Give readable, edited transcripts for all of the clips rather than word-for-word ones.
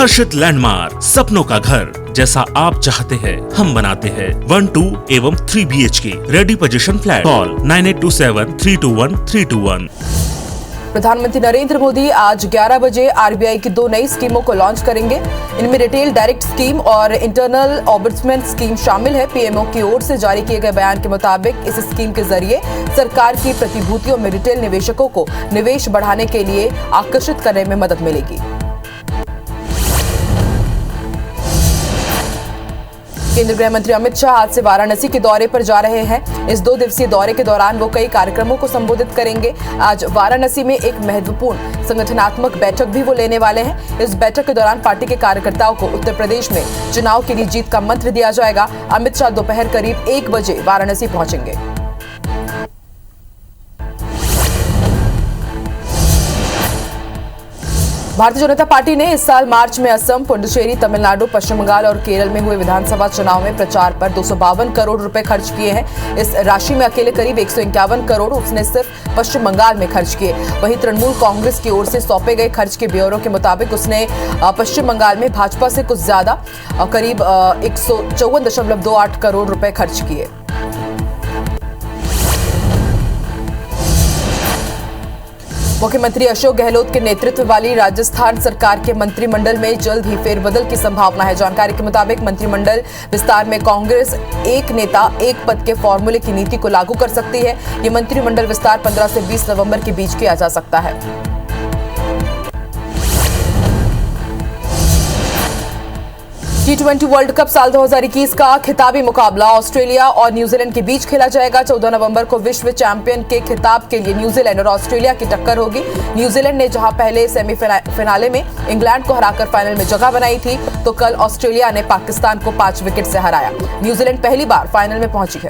हर्षित landmark, सपनों का घर जैसा आप चाहते हैं हम बनाते हैं। 1, 2 एवं 3 BHK ready position flat. Call 9827321321। प्रधानमंत्री नरेंद्र मोदी आज 11 बजे आरबीआई की 2 नई स्कीमों को लॉन्च करेंगे। इनमें रिटेल डायरेक्ट स्कीम और इंटरनल ऑम्बुड्समैन स्कीम शामिल है। पीएमओ की ओर से जारी किए गए बयान के मुताबिक इस स्कीम के जरिए सरकार की प्रतिभूतियों में रिटेल निवेशकों को निवेश बढ़ाने के लिए आकर्षित करने में मदद मिलेगी। केंद्रीय गृह मंत्री अमित शाह आज से वाराणसी के दौरे पर जा रहे हैं। इस 2 दिवसीय दौरे के दौरान वो कई कार्यक्रमों को संबोधित करेंगे। आज वाराणसी में एक महत्वपूर्ण संगठनात्मक बैठक भी वो लेने वाले हैं। इस बैठक के दौरान पार्टी के कार्यकर्ताओं को उत्तर प्रदेश में चुनाव के लिए जीत का मंत्र दिया जाएगा। अमित शाह दोपहर करीब 1 बजे वाराणसी पहुंचेंगे। भारतीय जनता पार्टी ने इस साल मार्च में असम, पुडुचेरी, तमिलनाडु, पश्चिम बंगाल और केरल में हुए विधानसभा चुनाव में प्रचार पर 252 करोड़ रुपए खर्च किए हैं। इस राशि में अकेले करीब 151 करोड़ उसने सिर्फ पश्चिम बंगाल में खर्च किए। वहीं तृणमूल कांग्रेस की ओर से सौंपे गए खर्च के ब्यौरों के मुताबिक उसने पश्चिम बंगाल में भाजपा से कुछ ज्यादा करीब 154.28 करोड़ रुपए खर्च किए। मुख्यमंत्री अशोक गहलोत के नेतृत्व वाली राजस्थान सरकार के मंत्रिमंडल में जल्द ही फेरबदल की संभावना है। जानकारी के मुताबिक मंत्रिमंडल विस्तार में कांग्रेस एक नेता एक पद के फॉर्मूले की नीति को लागू कर सकती है। ये मंत्रिमंडल विस्तार 15 से 20 नवंबर के बीच किया जा सकता है। T20 वर्ल्ड कप साल 2021 का खिताबी मुकाबला ऑस्ट्रेलिया और न्यूजीलैंड के बीच खेला जाएगा। 14 नवंबर को विश्व चैंपियन के खिताब के लिए न्यूजीलैंड और ऑस्ट्रेलिया की टक्कर होगी। न्यूजीलैंड ने जहां पहले सेमीफिनाले में इंग्लैंड को हराकर फाइनल में जगह बनाई थी, तो कल ऑस्ट्रेलिया ने पाकिस्तान को 5 विकेट से हराया। न्यूजीलैंड पहली बार फाइनल में पहुंची है।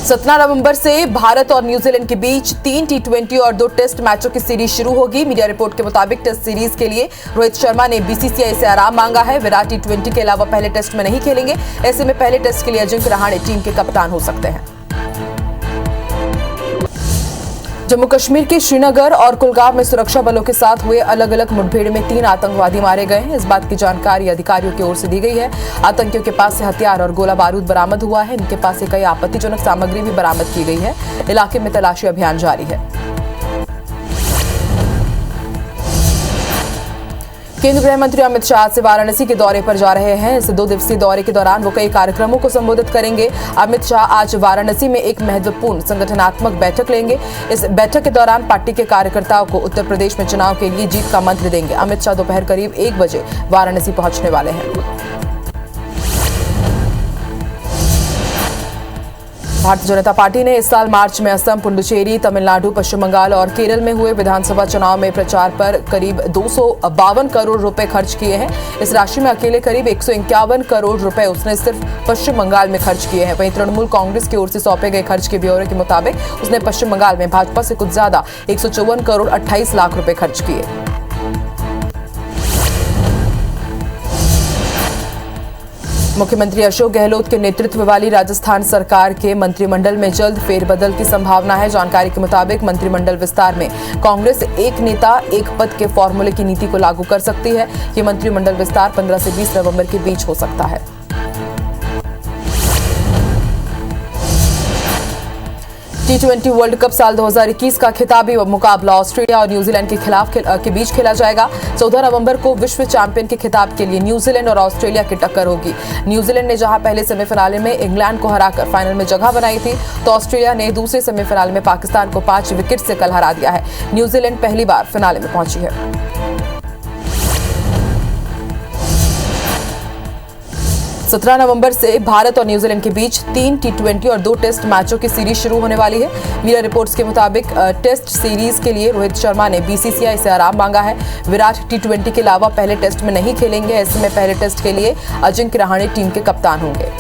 17 नवंबर से भारत और न्यूजीलैंड के बीच 3 T20 और 2 टेस्ट मैचों की सीरीज शुरू होगी। मीडिया रिपोर्ट के मुताबिक टेस्ट सीरीज के लिए रोहित शर्मा ने बीसीसीआई से आराम मांगा है। विराट T20 के अलावा पहले टेस्ट में नहीं खेलेंगे। ऐसे में पहले टेस्ट के लिए अजिंक्य रहाणे टीम के कप्तान हो सकते हैं। जम्मू कश्मीर के श्रीनगर और कुलगाम में सुरक्षा बलों के साथ हुए अलग अलग मुठभेड़ में 3 आतंकवादी मारे गए हैं। इस बात की जानकारी अधिकारियों की ओर से दी गई है। आतंकियों के पास से हथियार और गोला बारूद बरामद हुआ है। इनके पास से कई आपत्तिजनक सामग्री भी बरामद की गई है। इलाके में तलाशी अभियान जारी है। केंद्रीय गृह मंत्री अमित शाह से वाराणसी के दौरे पर जा रहे हैं। इस 2 दिवसीय दौरे के दौरान वो कई कार्यक्रमों को संबोधित करेंगे। अमित शाह आज वाराणसी में एक महत्वपूर्ण संगठनात्मक बैठक लेंगे। इस बैठक के दौरान पार्टी के कार्यकर्ताओं को उत्तर प्रदेश में चुनाव के लिए जीत का मंत्र देंगे। अमित शाह दोपहर करीब 1 बजे वाराणसी पहुंचने वाले हैं। भारतीय जनता पार्टी ने इस साल मार्च में असम, पुडुचेरी, तमिलनाडु, पश्चिम बंगाल और केरल में हुए विधानसभा चुनाव में प्रचार पर करीब 252 करोड़ रुपए खर्च किए हैं। इस राशि में अकेले करीब 151 करोड़ रुपए उसने सिर्फ पश्चिम बंगाल में खर्च किए हैं। वहीं तृणमूल कांग्रेस की ओर से सौंपे गए खर्च के ब्यौरे के मुताबिक उसने पश्चिम बंगाल में भाजपा से कुछ ज्यादा 154 करोड़ 28 लाख रुपए खर्च किए। मुख्यमंत्री अशोक गहलोत के नेतृत्व वाली राजस्थान सरकार के मंत्रिमंडल में जल्द फेरबदल की संभावना है। जानकारी के मुताबिक मंत्रिमंडल विस्तार में कांग्रेस एक नेता एक पद के फॉर्मूले की नीति को लागू कर सकती है। ये मंत्रिमंडल विस्तार 15 से 20 नवंबर के बीच हो सकता है। T20 वर्ल्ड कप साल 2021 का खिताबी मुकाबला ऑस्ट्रेलिया और न्यूजीलैंड के बीच खेला जाएगा। 14 नवंबर को विश्व चैंपियन के खिताब के लिए न्यूजीलैंड और ऑस्ट्रेलिया की टक्कर होगी। न्यूजीलैंड ने जहां पहले सेमीफिनाले में इंग्लैंड को हराकर फाइनल में जगह बनाई थी, तो ऑस्ट्रेलिया ने दूसरे सेमीफिनाले में पाकिस्तान को 5 विकेट से कल हरा दिया है। न्यूजीलैंड पहली बार फिनाले में पहुंची है। 17 नवंबर से भारत और न्यूजीलैंड के बीच 3 T20 और 2 टेस्ट मैचों की सीरीज शुरू होने वाली है। मीडिया रिपोर्ट्स के मुताबिक टेस्ट सीरीज के लिए रोहित शर्मा ने बीसीसीआई से आराम मांगा है। विराट T20 के अलावा पहले टेस्ट में नहीं खेलेंगे। ऐसे में पहले टेस्ट के लिए अजिंक्य रहाणे टीम के कप्तान होंगे।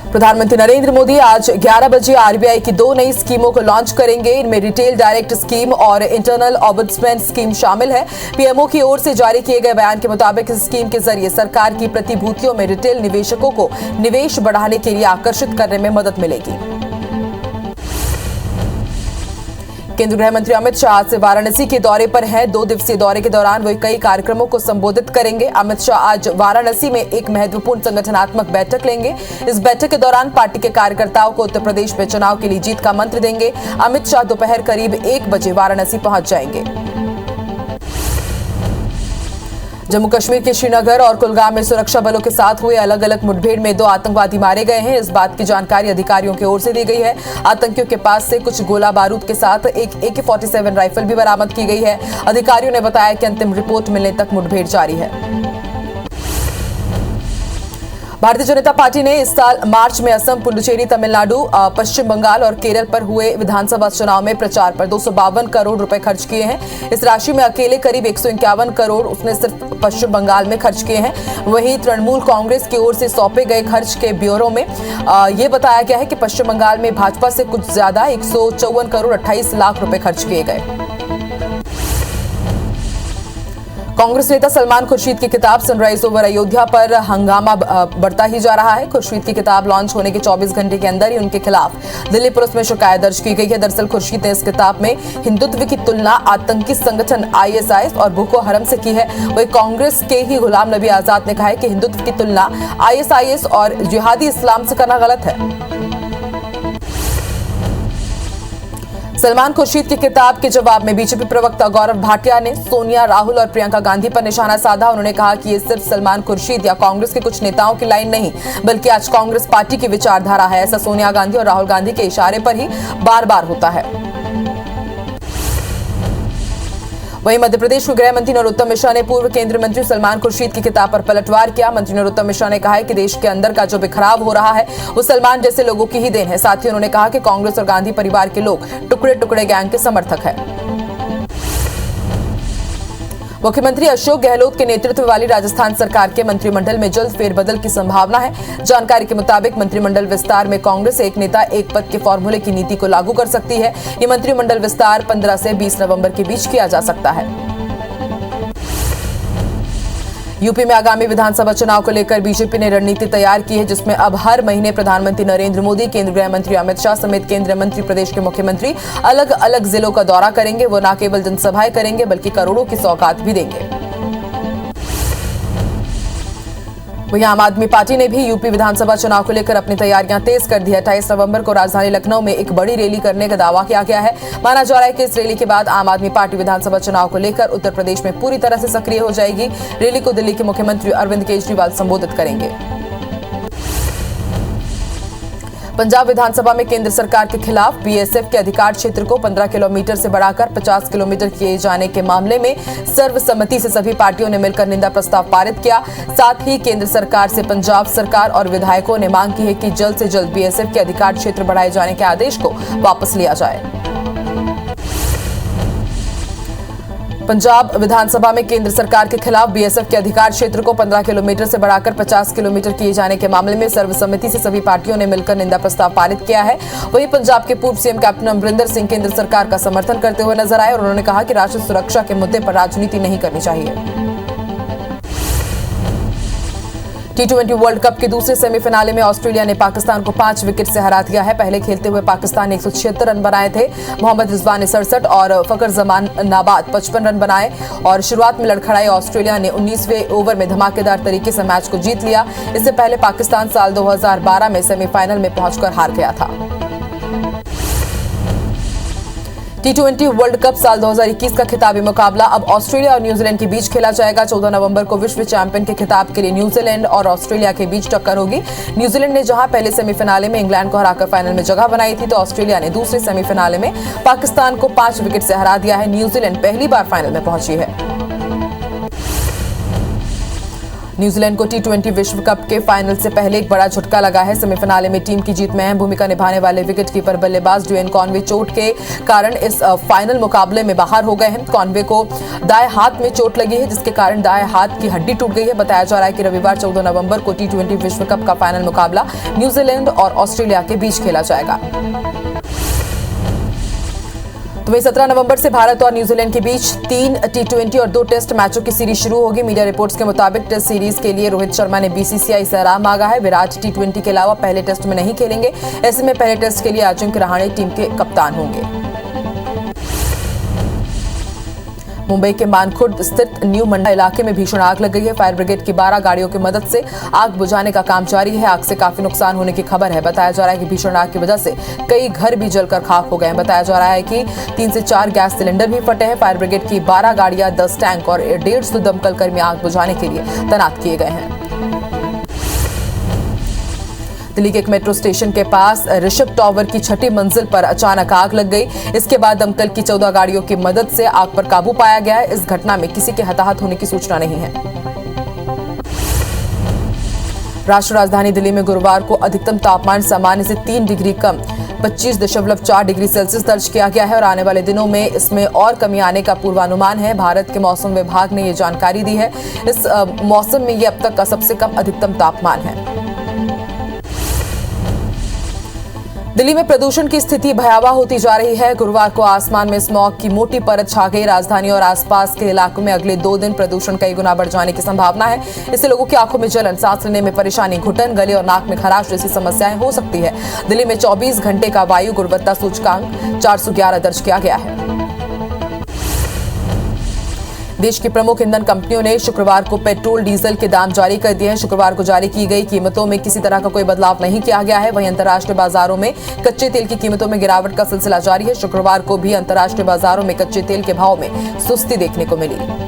प्रधानमंत्री नरेंद्र मोदी आज 11 बजे आरबीआई की 2 नई स्कीमों को लॉन्च करेंगे। इनमें रिटेल डायरेक्ट स्कीम और इंटरनल ऑम्बुड्समैन स्कीम शामिल है। पीएमओ की ओर से जारी किए गए बयान के मुताबिक इस स्कीम के जरिए सरकार की प्रतिभूतियों में रिटेल निवेशकों को निवेश बढ़ाने के लिए आकर्षित करने में मदद मिलेगी। केंद्रीय गृह मंत्री अमित शाह आज से वाराणसी के दौरे पर हैं। 2 दिवसीय दौरे के दौरान वे कई कार्यक्रमों को संबोधित करेंगे। अमित शाह आज वाराणसी में एक महत्वपूर्ण संगठनात्मक बैठक लेंगे। इस बैठक के दौरान पार्टी के कार्यकर्ताओं को उत्तर प्रदेश में चुनाव के लिए जीत का मंत्र देंगे। अमित शाह दोपहर करीब 1 बजे वाराणसी पहुंच जाएंगे। जम्मू कश्मीर के श्रीनगर और कुलगाम में सुरक्षा बलों के साथ हुए अलग अलग मुठभेड़ में 2 आतंकवादी मारे गए हैं। इस बात की जानकारी अधिकारियों की ओर से दी गई है। आतंकियों के पास से कुछ गोला बारूद के साथ एक AK-47 राइफल भी बरामद की गई है। अधिकारियों ने बताया कि अंतिम रिपोर्ट मिलने तक मुठभेड़ जारी है। भारतीय जनता पार्टी ने इस साल मार्च में असम, पुडुचेरी, तमिलनाडु, पश्चिम बंगाल और केरल पर हुए विधानसभा चुनाव में प्रचार पर 252 करोड़ रुपए खर्च किए हैं। इस राशि में अकेले करीब 151 करोड़ उसने सिर्फ पश्चिम बंगाल में खर्च किए हैं। वहीं तृणमूल कांग्रेस की ओर से सौंपे गए खर्च के ब्यौरे में यह बताया गया है कि पश्चिम बंगाल में भाजपा से कुछ ज्यादा 154 करोड़ 28 लाख रुपए खर्च किए गए। कांग्रेस नेता सलमान खुर्शीद की किताब सनराइज ओवर अयोध्या पर हंगामा बढ़ता ही जा रहा है। खुर्शीद की किताब लॉन्च होने के 24 घंटे के अंदर ही उनके खिलाफ दिल्ली पुलिस में शिकायत दर्ज की गई है। दरअसल खुर्शीद ने इस किताब में हिंदुत्व की तुलना आतंकी संगठन ISIS और बोको हरम से की है। वही कांग्रेस के ही गुलाम नबी आजाद ने कहा है कि हिंदुत्व की तुलना ISIS और जिहादी इस्लाम से करना गलत है। सलमान खुर्शीद की किताब के जवाब में बीजेपी प्रवक्ता गौरव भाटिया ने सोनिया, राहुल और प्रियंका गांधी पर निशाना साधा। उन्होंने कहा कि ये सिर्फ सलमान खुर्शीद या कांग्रेस के कुछ नेताओं की लाइन नहीं, बल्कि आज कांग्रेस पार्टी की विचारधारा है। ऐसा सोनिया गांधी और राहुल गांधी के इशारे पर ही बार बार होता है। वहीं मध्य प्रदेश के गृह मंत्री नरोत्तम मिश्रा ने पूर्व केंद्रीय मंत्री सलमान खुर्शीद की किताब पर पलटवार किया। मंत्री नरोत्तम मिश्रा ने कहा है कि देश के अंदर का जो बिखराव हो रहा है वो सलमान जैसे लोगों की ही देन है। साथ ही उन्होंने कहा कि कांग्रेस और गांधी परिवार के लोग टुकड़े टुकड़े गैंग के समर्थक हैं। मुख्यमंत्री अशोक गहलोत के नेतृत्व वाली राजस्थान सरकार के मंत्रिमंडल में जल्द फेरबदल की संभावना है। जानकारी के मुताबिक मंत्रिमंडल विस्तार में कांग्रेस एक नेता एक पद के फॉर्मूले की नीति को लागू कर सकती है। ये मंत्रिमंडल विस्तार 15 से 20 नवंबर के बीच किया जा सकता है। यूपी में आगामी विधानसभा चुनाव को लेकर बीजेपी ने रणनीति तैयार की है, जिसमें अब हर महीने प्रधानमंत्री नरेंद्र मोदी, केंद्रीय गृह मंत्री अमित शाह समेत केंद्रीय मंत्री, प्रदेश के मुख्यमंत्री अलग अलग जिलों का दौरा करेंगे। वो न केवल जनसभाएं करेंगे बल्कि करोड़ों की सौगात भी देंगे। वहीं आम आदमी पार्टी ने भी यूपी विधानसभा चुनाव को लेकर अपनी तैयारियां तेज कर दी है। 28 नवंबर को राजधानी लखनऊ में एक बड़ी रैली करने का दावा किया गया है। माना जा रहा है कि इस रैली के बाद आम आदमी पार्टी विधानसभा चुनाव को लेकर उत्तर प्रदेश में पूरी तरह से सक्रिय हो जाएगी। रैली को दिल्ली के मुख्यमंत्री अरविंद केजरीवाल संबोधित करेंगे। पंजाब विधानसभा में केंद्र सरकार के खिलाफ BSF के अधिकार क्षेत्र को 15 किलोमीटर से बढ़ाकर 50 किलोमीटर किए जाने के मामले में सर्वसम्मति से सभी पार्टियों ने मिलकर निंदा प्रस्ताव पारित किया। साथ ही केंद्र सरकार से पंजाब सरकार और विधायकों ने मांग की है कि जल्द से जल्द BSF के अधिकार क्षेत्र बढ़ाए जाने के आदेश को वापस लिया जाए। पंजाब विधानसभा में केंद्र सरकार के खिलाफ BSF के अधिकार क्षेत्र को 15 किलोमीटर से बढ़ाकर 50 किलोमीटर किए जाने के मामले में सर्वसम्मति से सभी पार्टियों ने मिलकर निंदा प्रस्ताव पारित किया है। वहीं पंजाब के पूर्व CM कैप्टन अमरिंदर सिंह केंद्र सरकार का समर्थन करते हुए नजर आए और उन्होंने कहा कि राष्ट्रीय सुरक्षा के मुद्दे पर राजनीति नहीं करनी चाहिए। T20 वर्ल्ड कप के दूसरे सेमीफिनाले में ऑस्ट्रेलिया ने पाकिस्तान को 5 विकेट से हरा दिया है। पहले खेलते हुए पाकिस्तान ने 176 रन बनाए थे। मोहम्मद रिजवान ने 67 और फकर जमान नाबाद 55 रन बनाए और शुरुआत में लड़खड़ाई ऑस्ट्रेलिया ने 19वें ओवर में धमाकेदार तरीके से मैच को जीत लिया। इससे पहले पाकिस्तान साल 2012 में सेमीफाइनल में पहुंचकर हार गया था। T20 वर्ल्ड कप साल 2021 का खिताबी मुकाबला अब ऑस्ट्रेलिया और न्यूजीलैंड के बीच खेला जाएगा। 14 नवंबर को विश्व चैंपियन के खिताब के लिए न्यूजीलैंड और ऑस्ट्रेलिया के बीच टक्कर होगी। न्यूजीलैंड ने जहां पहले सेमीफिनाले में इंग्लैंड को हराकर फाइनल में जगह बनाई थी, तो ऑस्ट्रेलिया ने दूसरे सेमीफिनाले में पाकिस्तान को 5 विकेट से हरा दिया है। न्यूजीलैंड पहली बार फाइनल में पहुंची है। न्यूजीलैंड को T20 विश्व कप के फाइनल से पहले एक बड़ा झटका लगा है। सेमीफिनाले में टीम की जीत में अहम भूमिका निभाने वाले विकेटकीपर बल्लेबाज ड्वेन कॉनवे चोट के कारण इस फाइनल मुकाबले में बाहर हो गए हैं। कॉनवे को दाएं हाथ में चोट लगी है, जिसके कारण दाएं हाथ की हड्डी टूट गई है। बताया जा रहा है कि रविवार 14 नवंबर को T20 विश्व कप का फाइनल मुकाबला न्यूजीलैंड और ऑस्ट्रेलिया के बीच खेला जाएगा। तो वही 17 नवंबर से भारत और न्यूजीलैंड के बीच 3 T20 और 2 टेस्ट मैचों की सीरीज शुरू होगी। मीडिया रिपोर्ट्स के मुताबिक टेस्ट सीरीज के लिए रोहित शर्मा ने BCCI से आराम मांगा है। विराट T20 के अलावा पहले टेस्ट में नहीं खेलेंगे। ऐसे में पहले टेस्ट के लिए अजिंक्य रहाणे टीम के कप्तान होंगे। मुंबई के मानखुर्द स्थित न्यू मंडा इलाके में भीषण आग लग गई है। फायर ब्रिगेड की 12 गाड़ियों की मदद से आग बुझाने का काम जारी है। आग से काफी नुकसान होने की खबर है। बताया जा रहा है कि भीषण आग की वजह से कई घर भी जलकर खाक हो गए हैं। बताया जा रहा है कि 3 से 4 गैस सिलेंडर भी फटे हैं। फायर ब्रिगेड की 12 गाड़ियां, 10 टैंक और 150 दमकल कर्मी आग बुझाने के लिए तैनात किए गए हैं। दिल्ली के एक मेट्रो स्टेशन के पास ऋषभ टावर की 6ठी मंजिल पर अचानक आग लग गई। इसके बाद दमकल की 14 गाड़ियों की मदद से आग पर काबू पाया गया है। इस घटना में किसी के हताहत होने की सूचना नहीं है। राष्ट्रीय राजधानी दिल्ली में गुरुवार को अधिकतम तापमान सामान्य से 3 डिग्री कम 25.4 डिग्री सेल्सियस दर्ज किया गया है और आने वाले दिनों में इसमें और कमी आने का पूर्वानुमान है। भारत के मौसम विभाग ने ये जानकारी दी है। इस मौसम में ये अब तक का सबसे कम अधिकतम तापमान है। दिल्ली में प्रदूषण की स्थिति भयावह होती जा रही है। गुरुवार को आसमान में स्मॉग की मोटी परत छा गई। राजधानी और आसपास के इलाकों में अगले 2 दिन प्रदूषण कई गुना बढ़ जाने की संभावना है। इससे लोगों की आंखों में जलन, सांस लेने में परेशानी, घुटन, गले और नाक में खराश जैसी समस्याएं हो सकती है। दिल्ली में 24 घंटे का वायु गुणवत्ता सूचकांक 411 दर्ज किया गया है। देश की प्रमुख ईंधन कंपनियों ने शुक्रवार को पेट्रोल डीजल के दाम जारी कर दिए हैं। शुक्रवार को जारी की गई कीमतों में किसी तरह का कोई बदलाव नहीं किया गया है। वहीं अंतर्राष्ट्रीय बाजारों में कच्चे तेल की कीमतों में गिरावट का सिलसिला जारी है। शुक्रवार को भी अंतर्राष्ट्रीय बाजारों में कच्चे तेल के भाव में सुस्ती देखने को मिली।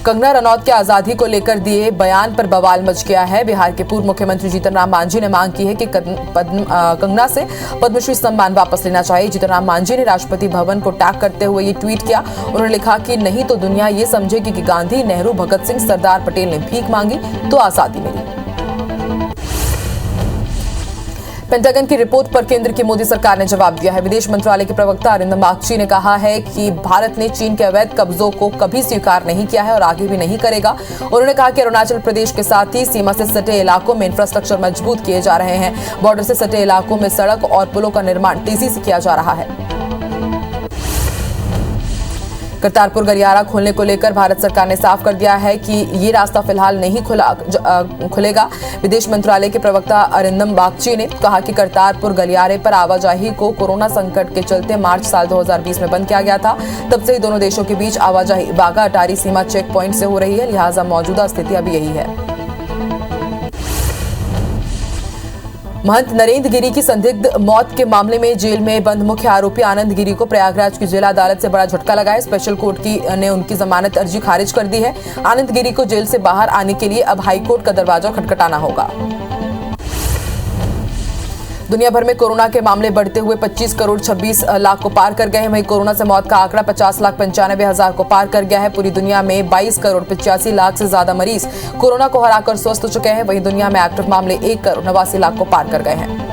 कंगना रनौत के आजादी को लेकर दिए बयान पर बवाल मच गया है। बिहार के पूर्व मुख्यमंत्री जीतन राम मांझी ने मांग की है कि कंगना से पद्मश्री सम्मान वापस लेना चाहिए। जीतन राम मांझी ने राष्ट्रपति भवन को टैग करते हुए ये ट्वीट किया। उन्होंने लिखा कि नहीं तो दुनिया ये समझेगी कि गांधी, नेहरू, भगत सिंह, सरदार पटेल ने भीख मांगी तो आजादी मिली। पेंटागन की रिपोर्ट पर केंद्र की मोदी सरकार ने जवाब दिया है। विदेश मंत्रालय के प्रवक्ता अरिंदम बागची ने कहा है कि भारत ने चीन के अवैध कब्जों को कभी स्वीकार नहीं किया है और आगे भी नहीं करेगा। उन्होंने कहा कि अरुणाचल प्रदेश के साथ ही सीमा से सटे इलाकों में इंफ्रास्ट्रक्चर मजबूत किए जा रहे हैं। बॉर्डर से सटे इलाकों में सड़क और पुलों का निर्माण तेजी से किया जा रहा है। करतारपुर गलियारा खोलने को लेकर भारत सरकार ने साफ कर दिया है कि ये रास्ता फिलहाल नहीं खुलेगा। विदेश मंत्रालय के प्रवक्ता अरिंदम बागची ने कहा कि करतारपुर गलियारे पर आवाजाही को कोरोना संकट के चलते मार्च साल 2020 में बंद किया गया था। तब से ही दोनों देशों के बीच आवाजाही बाघा अटारी सीमा चेक पॉइंट से हो रही है। लिहाजा मौजूदा स्थिति अभी यही है। महंत नरेंद्र गिरी की संदिग्ध मौत के मामले में जेल में बंद मुख्य आरोपी आनंद गिरी को प्रयागराज की जिला अदालत से बड़ा झटका लगा है। स्पेशल कोर्ट ने उनकी जमानत अर्जी खारिज कर दी है। आनंद गिरी को जेल से बाहर आने के लिए अब हाईकोर्ट का दरवाजा खटखटाना होगा। दुनिया भर में कोरोना के मामले बढ़ते हुए 25 करोड़ 26 लाख को पार कर गए हैं। वहीं कोरोना से मौत का आंकड़ा 50,95,000 को पार कर गया है। पूरी दुनिया में 22 करोड़ 85 लाख से ज्यादा मरीज कोरोना को हराकर स्वस्थ हो चुके हैं। वहीं दुनिया में एक्टिव मामले 1 करोड़ 89 लाख को पार कर गए हैं।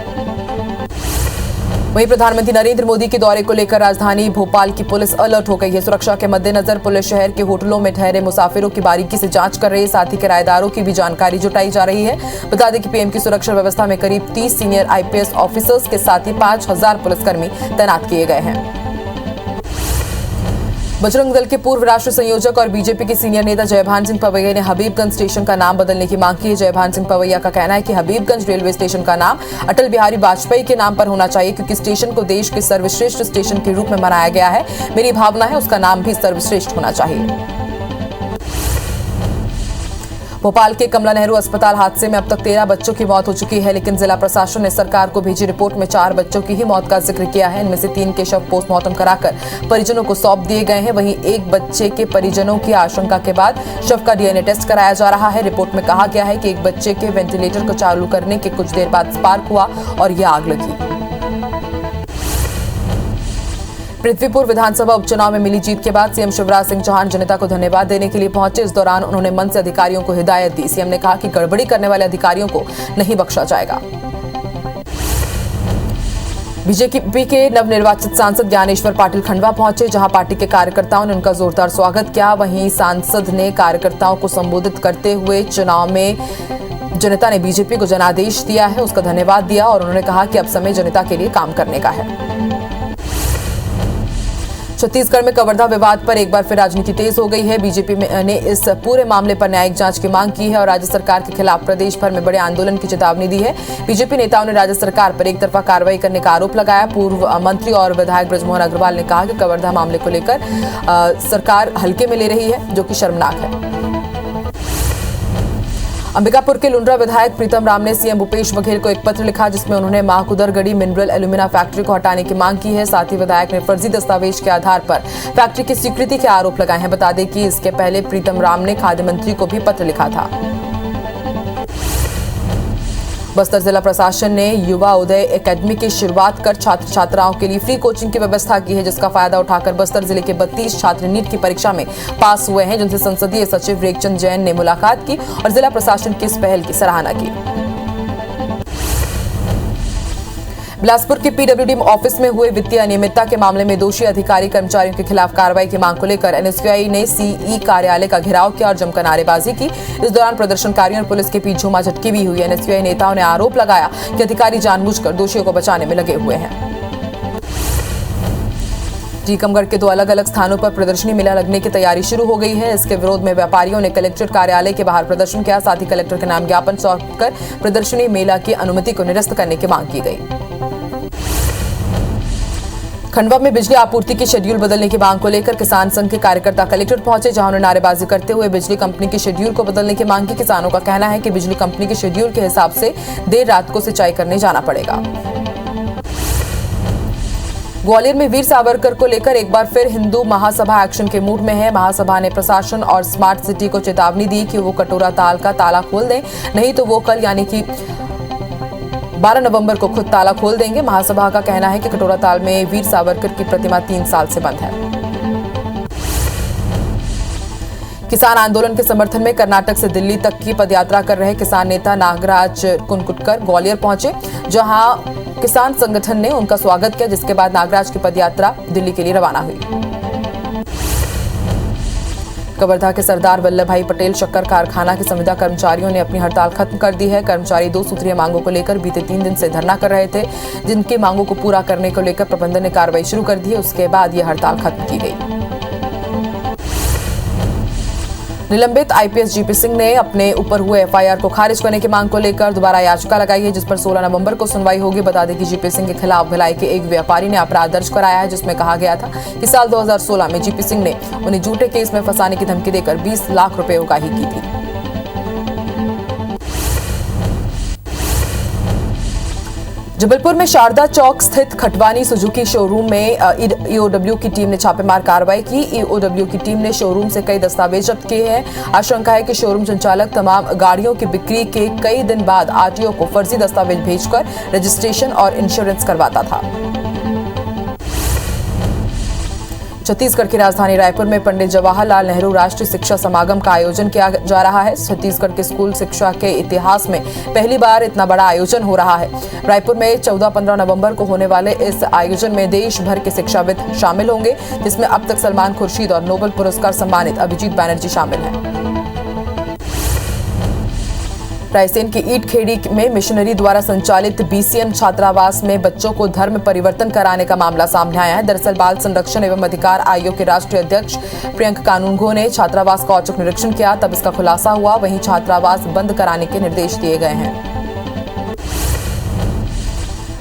वहीं प्रधानमंत्री नरेंद्र मोदी के दौरे को लेकर राजधानी भोपाल की पुलिस अलर्ट हो गई है। सुरक्षा के मद्देनजर पुलिस शहर के होटलों में ठहरे मुसाफिरों की बारीकी से जांच कर रही है। साथ ही किराएदारों की भी जानकारी जुटाई जा रही है। बता दें कि पीएम की सुरक्षा व्यवस्था में करीब 30 सीनियर आईपीएस ऑफिसर्स के साथ ही 5,000 पुलिसकर्मी तैनात किए गए हैं। बजरंग दल के पूर्व राष्ट्रीय संयोजक और बीजेपी के सीनियर नेता जयभान सिंह पवैया ने हबीबगंज स्टेशन का नाम बदलने की मांग की है। जयभान सिंह पवैया का कहना है कि हबीबगंज रेलवे स्टेशन का नाम अटल बिहारी वाजपेयी के नाम पर होना चाहिए, क्योंकि स्टेशन को देश के सर्वश्रेष्ठ स्टेशन के रूप में मनाया गया है। मेरी भावना है उसका नाम भी सर्वश्रेष्ठ होना चाहिए। भोपाल के कमला नेहरू अस्पताल हादसे में अब तक 13 बच्चों की मौत हो चुकी है, लेकिन जिला प्रशासन ने सरकार को भेजी रिपोर्ट में 4 बच्चों की ही मौत का जिक्र किया है। इनमें से 3 के शव पोस्टमार्टम कराकर परिजनों को सौंप दिए गए हैं। वहीं एक बच्चे के परिजनों की आशंका के बाद शव का डीएनए टेस्ट कराया जा रहा है। रिपोर्ट में कहा गया है कि एक बच्चे के वेंटिलेटर को चालू करने के कुछ देर बाद स्पार्क हुआ और यह आग लगी। पृथ्वीपुर विधानसभा उपचुनाव में मिली जीत के बाद सीएम शिवराज सिंह चौहान जनता को धन्यवाद देने के लिए पहुंचे। इस दौरान उन्होंने मंच से अधिकारियों को हिदायत दी। सीएम ने कहा कि गड़बड़ी करने वाले अधिकारियों को नहीं बख्शा जाएगा। बीजेपी के नवनिर्वाचित सांसद ज्ञानेश्वर पाटिल खंडवा पहुंचे, जहां पार्टी के कार्यकर्ताओं ने उनका जोरदार स्वागत किया। वहीं सांसद ने कार्यकर्ताओं को संबोधित करते हुए चुनाव में जनता ने बीजेपी को जनादेश दिया है, उसका धन्यवाद दिया और उन्होंने कहा कि अब समय जनता के लिए काम करने का है। छत्तीसगढ़ में कवर्धा विवाद पर एक बार फिर राजनीति तेज हो गई है। बीजेपी ने इस पूरे मामले पर न्यायिक जांच की मांग की है और राज्य सरकार के खिलाफ प्रदेश भर में बड़े आंदोलन की चेतावनी दी है। बीजेपी नेताओं ने राज्य सरकार पर एक तरफा कार्रवाई करने का आरोप लगाया। पूर्व मंत्री और विधायक बृजमोहन अग्रवाल ने कहा कि कवर्धा मामले को लेकर सरकार हल्के में ले रही है, जो कि शर्मनाक है। अंबिकापुर के लुंड्रा विधायक प्रीतम राम ने सीएम भूपेश बघेल को एक पत्र लिखा, जिसमें उन्होंने माहकुदरगढ़ी मिनरल एल्यूमिना फैक्ट्री को हटाने की मांग की है। साथ ही विधायक ने फर्जी दस्तावेज के आधार पर फैक्ट्री की स्वीकृति के आरोप लगाए हैं। बता दें कि इसके पहले प्रीतम राम ने खाद्य मंत्री को भी पत्र लिखा था। बस्तर जिला प्रशासन ने युवा उदय एकेडमी की शुरुआत कर छात्र छात्राओं के लिए फ्री कोचिंग की व्यवस्था की है, जिसका फायदा उठाकर बस्तर जिले के 32 छात्र नीट की परीक्षा में पास हुए हैं, जिनसे संसदीय सचिव रेखचंद जैन ने मुलाकात की और जिला प्रशासन की इस पहल की सराहना की। बिलासपुर के पीडब्ल्यूडी ऑफिस में हुए वित्तीय अनियमितता के मामले में दोषी अधिकारी कर्मचारियों के खिलाफ कार्रवाई की मांग को लेकर एनएसयूआई ने सीई कार्यालय का घेराव किया और जमकर नारेबाजी की। इस दौरान प्रदर्शनकारियों और पुलिस के बीच झूमाझटकी भी हुई। एनएसयूआई नेताओं ने आरोप लगाया कि अधिकारी जानबूझकर दोषियों को बचाने में लगे हुए हैं। टीकमगढ़ के 2 अलग अलग स्थानों पर प्रदर्शनी मेला लगने की तैयारी शुरू हो गई है। इसके विरोध में व्यापारियों ने कलेक्ट्रेट कार्यालय के बाहर प्रदर्शन किया। साथ ही कलेक्टर के नाम ज्ञापन सौंपकर प्रदर्शनी मेला की अनुमति को निरस्त करने की मांग की गई। खंडवा में बिजली आपूर्ति की शेड्यूल बदलने की मांग को लेकर किसान संघ के कार्यकर्ता कलेक्ट्रेट पहुंचे, जहां उन्होंने नारेबाजी करते हुए बिजली कंपनी की शेड्यूल को बदलने की मांग की। किसानों का कहना है कि बिजली कंपनी के शेड्यूल के हिसाब से देर रात को सिंचाई करने जाना पड़ेगा। ग्वालियर में वीर सावरकर को लेकर एक बार फिर हिंदू महासभा एक्शन के मूड में है। महासभा ने प्रशासन और स्मार्ट सिटी को चेतावनी दी कि वो कटोरा ताल का ताला खोल दें, नहीं तो वो कल यानी कि 12 नवंबर को खुद ताला खोल देंगे। महासभा का कहना है कि कटोरा ताल में वीर सावरकर की प्रतिमा 3 साल से बंद है। किसान आंदोलन के समर्थन में कर्नाटक से दिल्ली तक की पदयात्रा कर रहे किसान नेता नागराज कुनकुटकर ग्वालियर पहुंचे, जहां किसान संगठन ने उनका स्वागत किया, जिसके बाद नागराज की पदयात्रा दिल्ली के लिए रवाना हुई। कवर्धा के सरदार वल्लभ भाई पटेल शक्कर कारखाना के संविदा कर्मचारियों ने अपनी हड़ताल खत्म कर दी है। कर्मचारी 2 सूत्रीय मांगों को लेकर बीते 3 दिन से धरना कर रहे थे, जिनकी मांगों को पूरा करने को लेकर प्रबंधन ने कार्रवाई शुरू कर दी है। उसके बाद यह हड़ताल खत्म की गई। निलंबित आईपीएस जीपी सिंह ने अपने ऊपर हुए एफआईआर को खारिज करने की मांग को लेकर दोबारा याचिका लगाई है, जिस पर 16 नवंबर को सुनवाई होगी। बता दें कि जीपी सिंह के खिलाफ भिलाई के एक व्यापारी ने अपराध दर्ज कराया है, जिसमें कहा गया था कि साल 2016 में जीपी सिंह ने उन्हें झूठे केस में फंसाने की धमकी देकर 20 लाख रुपए उगाही की थी। जबलपुर में शारदा चौक स्थित खटवानी सुजुकी शोरूम में ईओडब्ल्यू की टीम ने छापेमार कार्रवाई की। ईओडब्ल्यू की टीम ने शोरूम से कई दस्तावेज जब्त किए हैं। आशंका है कि शोरूम संचालक तमाम गाड़ियों की बिक्री के कई दिन बाद आरटीओ को फर्जी दस्तावेज भेजकर रजिस्ट्रेशन और इंश्योरेंस करवाता था। छत्तीसगढ़ की राजधानी रायपुर में पंडित जवाहरलाल नेहरू राष्ट्रीय शिक्षा समागम का आयोजन किया जा रहा है। छत्तीसगढ़ के स्कूल शिक्षा के इतिहास में पहली बार इतना बड़ा आयोजन हो रहा है। रायपुर में 14-15 नवंबर को होने वाले इस आयोजन में देश भर के शिक्षाविद शामिल होंगे, जिसमें अब तक सलमान खुर्शीद और नोबेल पुरस्कार सम्मानित अभिजीत बैनर्जी शामिल हैं। रायसेन की ईट खेड़ी में मिशनरी द्वारा संचालित बीसीएम छात्रावास में बच्चों को धर्म परिवर्तन कराने का मामला सामने आया है। दरअसल बाल संरक्षण एवं अधिकार आयोग के राष्ट्रीय अध्यक्ष प्रियंक कानूनगो ने छात्रावास का औचक निरीक्षण किया, तब इसका खुलासा हुआ। वहीं छात्रावास बंद कराने के निर्देश दिए गए हैं।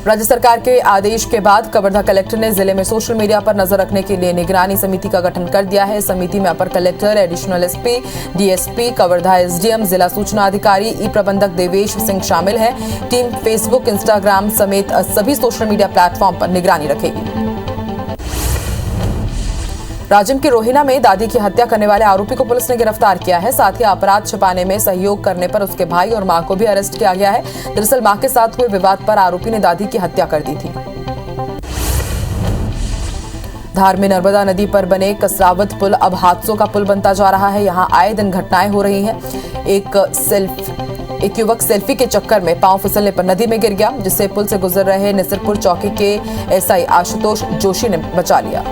राज्य सरकार के आदेश के बाद कवर्धा कलेक्टर ने जिले में सोशल मीडिया पर नजर रखने के लिए निगरानी समिति का गठन कर दिया है। समिति में upper collector, additional SP, DSP, Kawardha SDM, जिला सूचना अधिकारी, ई प्रबंधक देवेश सिंह शामिल हैं। टीम फेसबुक, इंस्टाग्राम समेत सभी सोशल मीडिया प्लेटफॉर्म पर निगरानी रखेगी। राजिम के रोहिना में दादी की हत्या करने वाले आरोपी को पुलिस ने गिरफ्तार किया है। साथ ही अपराध छिपाने में सहयोग करने पर उसके भाई और मां को भी अरेस्ट किया गया है। दरअसल मां के साथ हुए विवाद पर आरोपी ने दादी की हत्या कर दी थी। धार में नर्मदा नदी पर बने कसरावत पुल अब हादसों का पुल बनता जा रहा है। यहाँ आए दिन घटनाएं हो रही हैं। एक युवक सेल्फी के चक्कर में पांव फिसलने पर नदी में गिर गया, जिससे पुल से गुजर रहे निसरपुर चौकी के एसआई आशुतोष जोशी ने बचा लिया।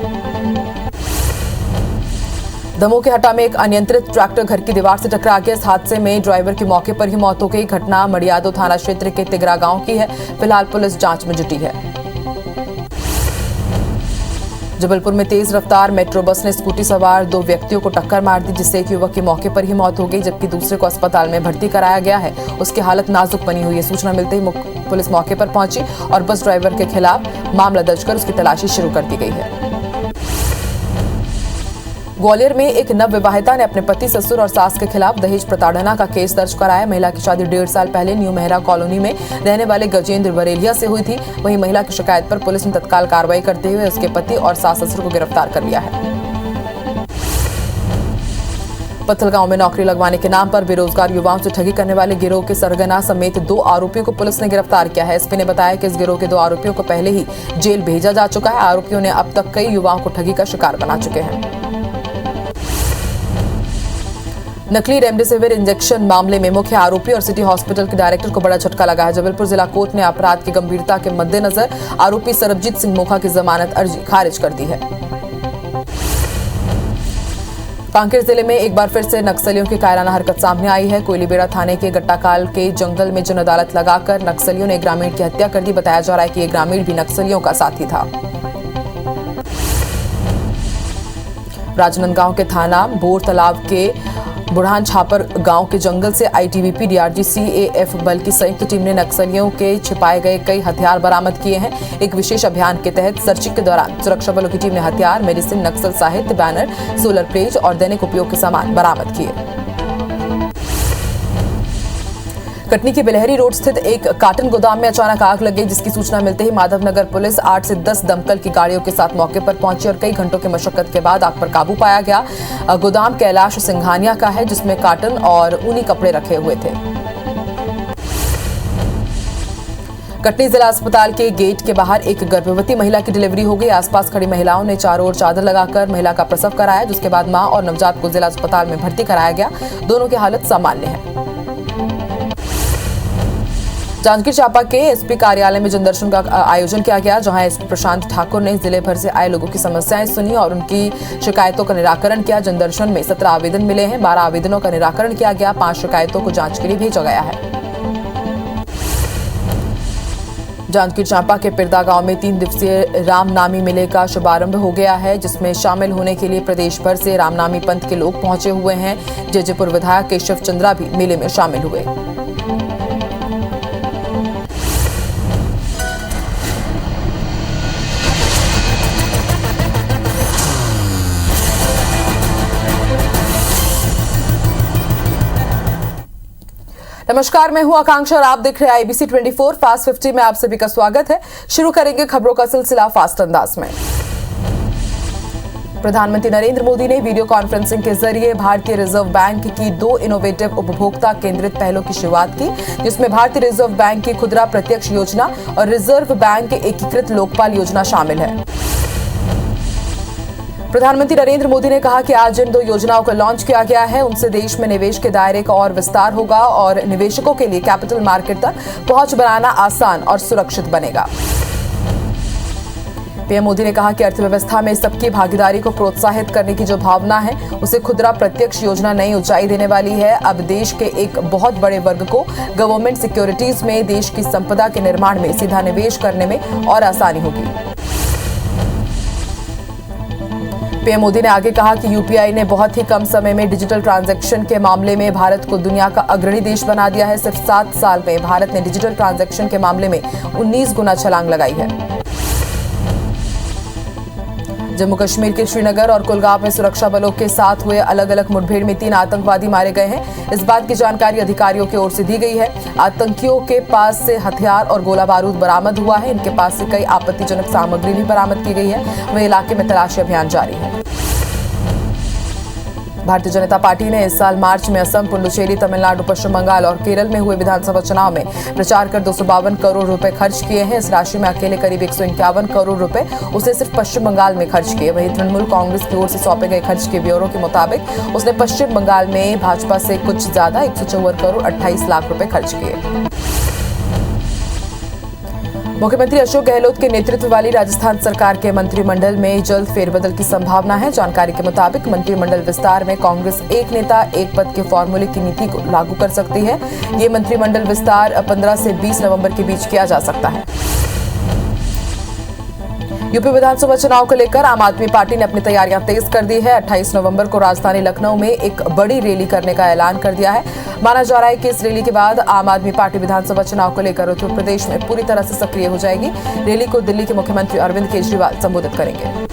दमोह के हटा में एक अनियंत्रित ट्रैक्टर घर की दीवार से टकरा गया। इस हादसे में ड्राइवर की मौके पर ही मौत हो गई। घटना मड़ियादो थाना क्षेत्र के तिगरा गांव की है। फिलहाल पुलिस जांच में जुटी है। जबलपुर में तेज रफ्तार मेट्रो बस ने स्कूटी सवार 2 व्यक्तियों को टक्कर मार दी, जिससे एक युवक की मौके पर ही मौत हो गई, जबकि दूसरे को अस्पताल में भर्ती कराया गया है। उसकी हालत नाजुक बनी हुई है। सूचना मिलते ही पुलिस मौके पर पहुंची और बस ड्राइवर के खिलाफ मामला दर्ज कर उसकी तलाशी शुरू कर दी गई है। ग्वालियर में एक नवविवाहिता ने अपने पति, ससुर और सास के खिलाफ दहेज प्रताड़ना का केस दर्ज कराया। महिला की शादी 1.5 साल पहले न्यू मेहरा कॉलोनी में रहने वाले गजेंद्र बरेलिया से हुई थी। वहीं महिला की शिकायत पर पुलिस ने तत्काल कार्रवाई करते हुए उसके पति और सास ससुर को गिरफ्तार कर लिया है। पत्थलगांव में नौकरी लगवाने के नाम पर बेरोजगार युवाओं से ठगी करने वाले गिरोह के सरगना समेत 2 आरोपियों को पुलिस ने गिरफ्तार किया है। एसपी ने बताया कि इस गिरोह के 2 आरोपियों को पहले ही जेल भेजा जा चुका है। आरोपियों ने अब तक कई युवाओं को ठगी का शिकार बना चुके हैं। नकली रेमडेसिविर इंजेक्शन मामले में मुख्य आरोपी और सिटी हॉस्पिटल के डायरेक्टर को बड़ा झटका लगा है। जबलपुर जिला कोर्ट ने अपराध की गंभीरता के मद्देनजर आरोपी सरबजीत सिंह मोखा की जमानत अर्जी खारिज कर दी है। कांकेर जिले में एक बार फिर से नक्सलियों की कायराना हरकत सामने आई है। कोयलीबेड़ा थाने के गट्टाकाल के जंगल में जन अदालत लगाकर नक्सलियों ने ग्रामीण की हत्या कर दी। बताया जा रहा है कि ये ग्रामीण भी नक्सलियों का साथी था। राजनांदगांव के थाना बोर तालाब के बुढ़ान छापर गांव के जंगल से आईटीबीपी, डीआरजी, सीएएफ बल की संयुक्त टीम ने नक्सलियों के छिपाए गए कई हथियार बरामद किए हैं। एक विशेष अभियान के तहत सर्चिंग के दौरान सुरक्षा बलों की टीम ने हथियार, मेडिसिन, नक्सल साहित्य, बैनर, सोलर प्लेट और दैनिक उपयोग के सामान बरामद किए। कटनी के बिलहरी रोड स्थित एक कार्टन गोदाम में अचानक आग लग गई, जिसकी सूचना मिलते ही माधवनगर पुलिस 8 से 10 दमकल की गाड़ियों के साथ मौके पर पहुंची और कई घंटों की मशक्कत के बाद आग पर काबू पाया गया। गोदाम कैलाश सिंघानिया का है, जिसमें कार्टन और ऊनी कपड़े रखे हुए थे। कटनी जिला अस्पताल के गेट के बाहर एक गर्भवती महिला की डिलीवरी हो गई। आसपास खड़ी महिलाओं ने चारों ओर चादर लगाकर महिला का प्रसव कराया, जिसके बाद मां और नवजात को जिला अस्पताल में भर्ती कराया गया। दोनों की हालत सामान्य है। जांजगीर चांपा के एसपी कार्यालय में जनदर्शन का आयोजन किया गया, जहां एसपी प्रशांत ठाकुर ने जिले भर से आए लोगों की समस्याएं सुनी और उनकी शिकायतों का निराकरण किया। जनदर्शन में 17 आवेदन मिले हैं। 12 आवेदनों का निराकरण किया गया। 5 शिकायतों को जांच के लिए भेजा गया है। जांजगीर चांपा के पिरदा गांव में 3 दिवसीय रामनामी मेले का शुभारंभ हो गया है, जिसमें शामिल होने के लिए प्रदेश भर से रामनामी पंथ के लोग पहुंचे हुए हैं। जयपुर विधायक केशव चंद्रा भी मेले में शामिल हुए। नमस्कार, मैं हूं आकांक्षा और आप देख रहे हैं आईबीसी 24 फास्ट 50 में आप सभी का स्वागत है। शुरू करेंगे खबरों का सिलसिला फास्ट अंदाज में। प्रधानमंत्री नरेंद्र मोदी ने वीडियो कॉन्फ्रेंसिंग के जरिए भारतीय रिजर्व बैंक की 2 इनोवेटिव उपभोक्ता केंद्रित पहलों की शुरुआत की, जिसमें भारतीय रिजर्व बैंक की खुदरा प्रत्यक्ष योजना और रिजर्व बैंक एकीकृत लोकपाल योजना शामिल है। प्रधानमंत्री नरेंद्र मोदी ने कहा कि आज जिन 2 योजनाओं को लॉन्च किया गया है, उनसे देश में निवेश के दायरे का और विस्तार होगा और निवेशकों के लिए कैपिटल मार्केट तक पहुंच बनाना आसान और सुरक्षित बनेगा। पीएम मोदी ने कहा कि अर्थव्यवस्था में सबकी भागीदारी को प्रोत्साहित करने की जो भावना है, उसे खुदरा प्रत्यक्ष योजना नई ऊंचाई देने वाली है। अब देश के एक बहुत बड़े वर्ग को गवर्नमेंट सिक्योरिटीज में देश की संपदा के निर्माण में सीधा निवेश करने में और आसानी होगी। पीएम मोदी ने आगे कहा कि यूपीआई ने बहुत ही कम समय में डिजिटल ट्रांजैक्शन के मामले में भारत को दुनिया का अग्रणी देश बना दिया है। सिर्फ 7 साल में भारत ने डिजिटल ट्रांजैक्शन के मामले में 19 गुना छलांग लगाई है। जम्मू कश्मीर के श्रीनगर और कुलगाम में सुरक्षा बलों के साथ हुए अलग अलग मुठभेड़ में 3 आतंकवादी मारे गए हैं। इस बात की जानकारी अधिकारियों की ओर से दी गई है। आतंकियों के पास से हथियार और गोला बारूद बरामद हुआ है। इनके पास से कई आपत्तिजनक सामग्री भी बरामद की गई है। वहीं इलाके में तलाशी अभियान जारी है। भारतीय जनता पार्टी ने इस साल मार्च में असम, पुडुचेरी, तमिलनाडु, पश्चिम बंगाल और केरल में हुए विधानसभा चुनाव में प्रचार कर 252 करोड़ रुपए खर्च किए हैं। इस राशि में अकेले करीब 151 करोड़ रुपए उसे सिर्फ पश्चिम बंगाल में खर्च किए। वहीं तृणमूल कांग्रेस की ओर से सौंपे गए खर्च के ब्यौरे के मुताबिक उसने पश्चिम बंगाल में भाजपा से कुछ ज्यादा 154 करोड़ 28 लाख रुपए खर्च किए। मुख्यमंत्री अशोक गहलोत के नेतृत्व वाली राजस्थान सरकार के मंत्रिमंडल में जल्द फेरबदल की संभावना है। जानकारी के मुताबिक मंत्रिमंडल विस्तार में कांग्रेस एक नेता एक पद के फॉर्मूले की नीति को लागू कर सकती है। ये मंत्रिमंडल विस्तार 15 से 20 नवंबर के बीच किया जा सकता है। यूपी विधानसभा चुनाव को लेकर आम आदमी पार्टी ने अपनी तैयारियां तेज कर दी है। 28 नवंबर को राजधानी लखनऊ में एक बड़ी रैली करने का ऐलान कर दिया है। माना जा रहा है कि इस रैली के बाद आम आदमी पार्टी विधानसभा चुनाव को लेकर उत्तर प्रदेश में पूरी तरह से सक्रिय हो जाएगी। रैली को दिल्ली के मुख्यमंत्री अरविंद केजरीवाल संबोधित करेंगे।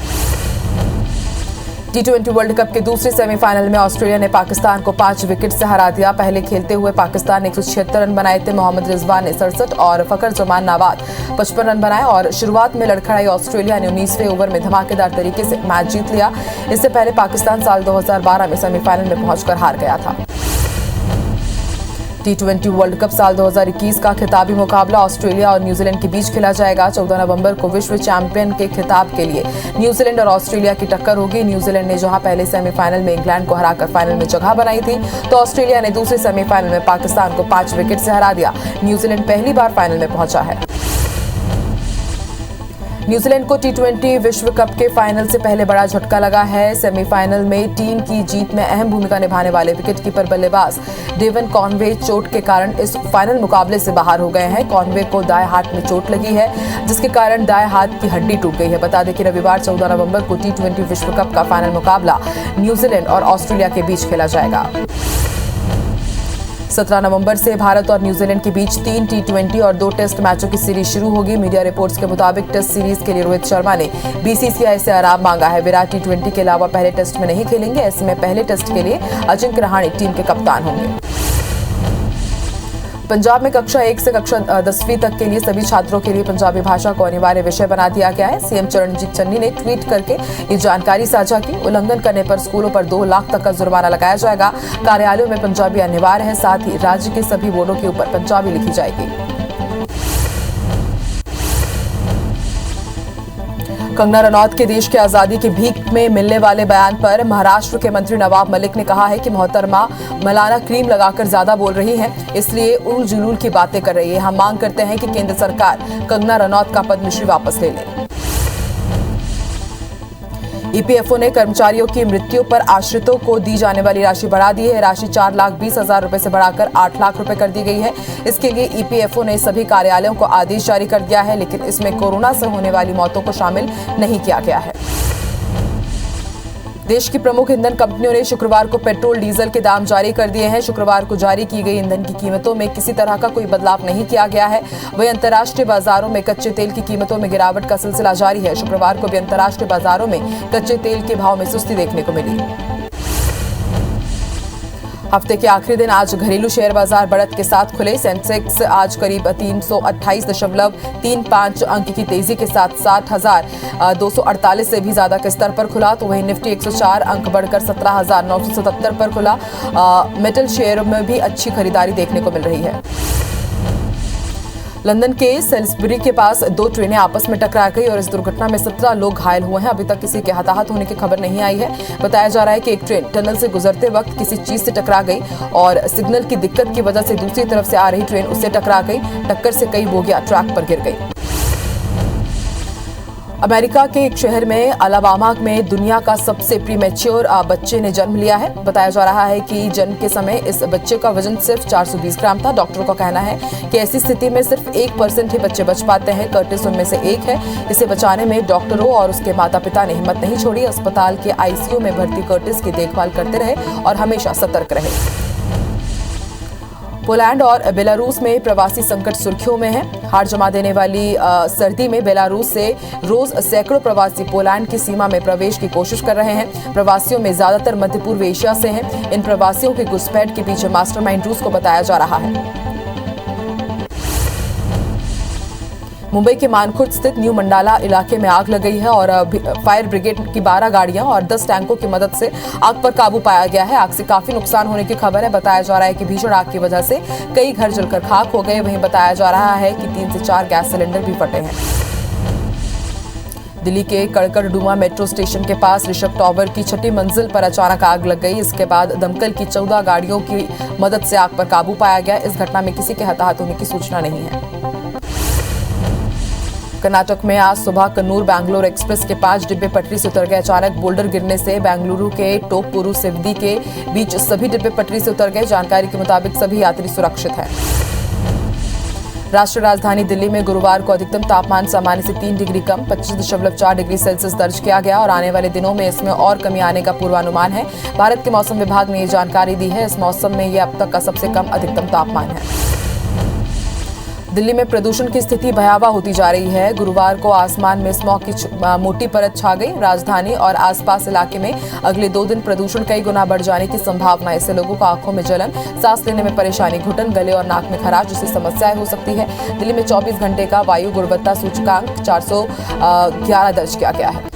T20 वर्ल्ड कप के दूसरे सेमीफाइनल में ऑस्ट्रेलिया ने पाकिस्तान को 5 विकेट से हरा दिया। पहले खेलते हुए पाकिस्तान ने 176 रन बनाए थे। मोहम्मद रिजवान ने 67 और फखर जमान नवाद 55 रन बनाए और शुरुआत में लड़खड़ाई ऑस्ट्रेलिया ने 19वें ओवर में धमाकेदार तरीके से मैच जीत लिया। इससे पहले पाकिस्तान साल 2012 में सेमीफाइनल में पहुंचकर हार गया था। T20 वर्ल्ड कप साल 2021 का खिताबी मुकाबला ऑस्ट्रेलिया और न्यूजीलैंड के बीच खेला जाएगा। 14 नवंबर को विश्व चैंपियन के खिताब के लिए न्यूजीलैंड और ऑस्ट्रेलिया की टक्कर होगी। न्यूजीलैंड ने जहां पहले सेमीफाइनल में इंग्लैंड को हराकर फाइनल में जगह बनाई थी, तो ऑस्ट्रेलिया ने दूसरे सेमीफाइनल में पाकिस्तान को 5 विकेट से हरा दिया। न्यूजीलैंड पहली बार फाइनल में पहुंचा है। न्यूजीलैंड को T20 विश्व कप के फाइनल से पहले बड़ा झटका लगा है। सेमीफाइनल में टीम की जीत में अहम भूमिका निभाने वाले विकेटकीपर बल्लेबाज डेवन कॉनवे चोट के कारण इस फाइनल मुकाबले से बाहर हो गए हैं। कॉनवे को दाएं हाथ में चोट लगी है, जिसके कारण दाएं हाथ की हड्डी टूट गई है। बता दें कि रविवार 14 नवंबर को T20 विश्व कप का फाइनल मुकाबला न्यूजीलैंड और ऑस्ट्रेलिया के बीच खेला जाएगा। 17 नवंबर से भारत और न्यूजीलैंड के बीच 3 T20 और 2 टेस्ट मैचों की सीरीज शुरू होगी। मीडिया रिपोर्ट्स के मुताबिक टेस्ट सीरीज के लिए रोहित शर्मा ने BCCI से आराम मांगा है। विराट T20 के अलावा पहले टेस्ट में नहीं खेलेंगे। ऐसे में पहले टेस्ट के लिए अजिंक्य रहाणे टीम के कप्तान होंगे। पंजाब में कक्षा 1 से कक्षा 10वीं तक के लिए सभी छात्रों के लिए पंजाबी भाषा को अनिवार्य विषय बना दिया गया है। सीएम चरणजीत चन्नी ने ट्वीट करके ये जानकारी साझा की। उल्लंघन करने पर स्कूलों पर 2 लाख तक का जुर्माना लगाया जाएगा। कार्यालयों में पंजाबी अनिवार्य है। साथ ही राज्य के सभी बोर्डों के ऊपर पंजाबी लिखी जाएगी। कंगना रनौत के देश की आजादी की भीख में मिलने वाले बयान पर महाराष्ट्र के मंत्री नवाब मलिक ने कहा है कि मोहतरमा मौलाना क्रीम लगाकर ज्यादा बोल रही हैं, इसलिए उल जुलूल की बातें कर रही है। हम मांग करते हैं कि केंद्र सरकार कंगना रनौत का पद्मश्री वापस ले ले। EPFO ने कर्मचारियों की मृत्यु पर आश्रितों को दी जाने वाली राशि बढ़ा दी है। राशि 4,20,000 रुपए से बढ़ाकर 8 लाख रुपए कर दी गई है। इसके लिए EPFO ने सभी कार्यालयों को आदेश जारी कर दिया है, लेकिन इसमें कोरोना से होने वाली मौतों को शामिल नहीं किया गया है। देश की प्रमुख ईंधन कंपनियों ने शुक्रवार को पेट्रोल डीजल के दाम जारी कर दिए हैं। शुक्रवार को जारी की गई ईंधन की कीमतों में किसी तरह का कोई बदलाव नहीं किया गया है। वहीं अंतर्राष्ट्रीय बाजारों में कच्चे तेल की कीमतों में गिरावट का सिलसिला जारी है। शुक्रवार को भी अंतर्राष्ट्रीय बाजारों में कच्चे तेल के भाव में सुस्ती देखने को मिली। हफ्ते के आखिरी दिन आज घरेलू शेयर बाजार बढ़त के साथ खुले। सेंसेक्स आज करीब 328.35 अंक की तेजी के साथ 60,248 से भी ज्यादा के स्तर पर खुला, तो वहीं निफ्टी 104 अंक बढ़कर 17,977 पर खुला। मेटल शेयर में भी अच्छी खरीदारी देखने को मिल रही है। लंदन के सेल्सबरी के पास 2 ट्रेनें आपस में टकरा गई और इस दुर्घटना में 17 लोग घायल हुए हैं। अभी तक किसी के हताहत होने की खबर नहीं आई है। बताया जा रहा है कि एक ट्रेन टनल से गुजरते वक्त किसी चीज से टकरा गई और सिग्नल की दिक्कत की वजह से दूसरी तरफ से आ रही ट्रेन उससे टकरा गई। टक्कर से कई बोगियां ट्रैक पर गिर गई। अमेरिका के एक शहर में अलाबामा में दुनिया का सबसे प्रीमेच्योर बच्चे ने जन्म लिया है। बताया जा रहा है कि जन्म के समय इस बच्चे का वजन सिर्फ 420 ग्राम था। डॉक्टरों का कहना है कि ऐसी स्थिति में सिर्फ 1% ही बच्चे बच पाते हैं। कर्टिस उनमें से एक है। इसे बचाने में डॉक्टरों और उसके माता पिता ने हिम्मत नहीं छोड़ी। अस्पताल के ICU में भर्ती कर्टिस की देखभाल करते रहे और हमेशा सतर्क रहे। पोलैंड और बेलारूस में प्रवासी संकट सुर्खियों में है। हार जमा देने वाली सर्दी में बेलारूस से रोज सैकड़ों प्रवासी पोलैंड की सीमा में प्रवेश की कोशिश कर रहे हैं। प्रवासियों में ज्यादातर मध्य पूर्व एशिया से हैं। इन प्रवासियों की घुसपैठ के पीछे मास्टरमाइंड रूस को बताया जा रहा है। मुंबई के मानखुर्द स्थित न्यू मंडाला इलाके में आग लग गई है और फायर ब्रिगेड की 12 गाड़ियां और 10 टैंकों की मदद से आग पर काबू पाया गया है। आग से काफी नुकसान होने की खबर है। बताया जा रहा है कि भीषण आग की वजह से कई घर जलकर खाक हो गए। वहीं बताया जा रहा है कि 3 से 4 गैस सिलेंडर भी फटे हैं। दिल्ली के कड़कड़डुमा मेट्रो स्टेशन के पास ऋषभ टावर की 6ठी मंजिल पर अचानक आग लग गई। इसके बाद दमकल की 14 गाड़ियों की मदद से आग पर काबू पाया गया। इस घटना में किसी के हताहत होने की सूचना नहीं है। कर्नाटक में आज सुबह कन्नूर बैंगलोर एक्सप्रेस के 5 डिब्बे पटरी से उतर गए। अचानक बोल्डर गिरने से बेंगलुरु के टोकपुरु सिवदी के बीच सभी डिब्बे पटरी से उतर गए। जानकारी के मुताबिक सभी यात्री सुरक्षित हैं। राष्ट्रीय राजधानी दिल्ली में गुरुवार को अधिकतम तापमान सामान्य से 3 डिग्री कम 25.4 डिग्री सेल्सियस दर्ज किया गया और आने वाले दिनों में इसमें और कमी आने का पूर्वानुमान है। भारत के मौसम विभाग ने ये जानकारी दी है। इस मौसम में यह अब तक का सबसे कम अधिकतम तापमान है। दिल्ली में प्रदूषण की स्थिति भयावह होती जा रही है। गुरुवार को आसमान में स्मॉग की मोटी परत छा गई। राजधानी और आसपास इलाके में अगले 2 दिन प्रदूषण कई गुना बढ़ जाने की संभावना है। इससे लोगों को आंखों में जलन, सांस लेने में परेशानी, घुटन, गले और नाक में खराश जैसी समस्याएं हो सकती है। दिल्ली में 24 घंटे का वायु गुणवत्ता सूचकांक 411 दर्ज किया गया है।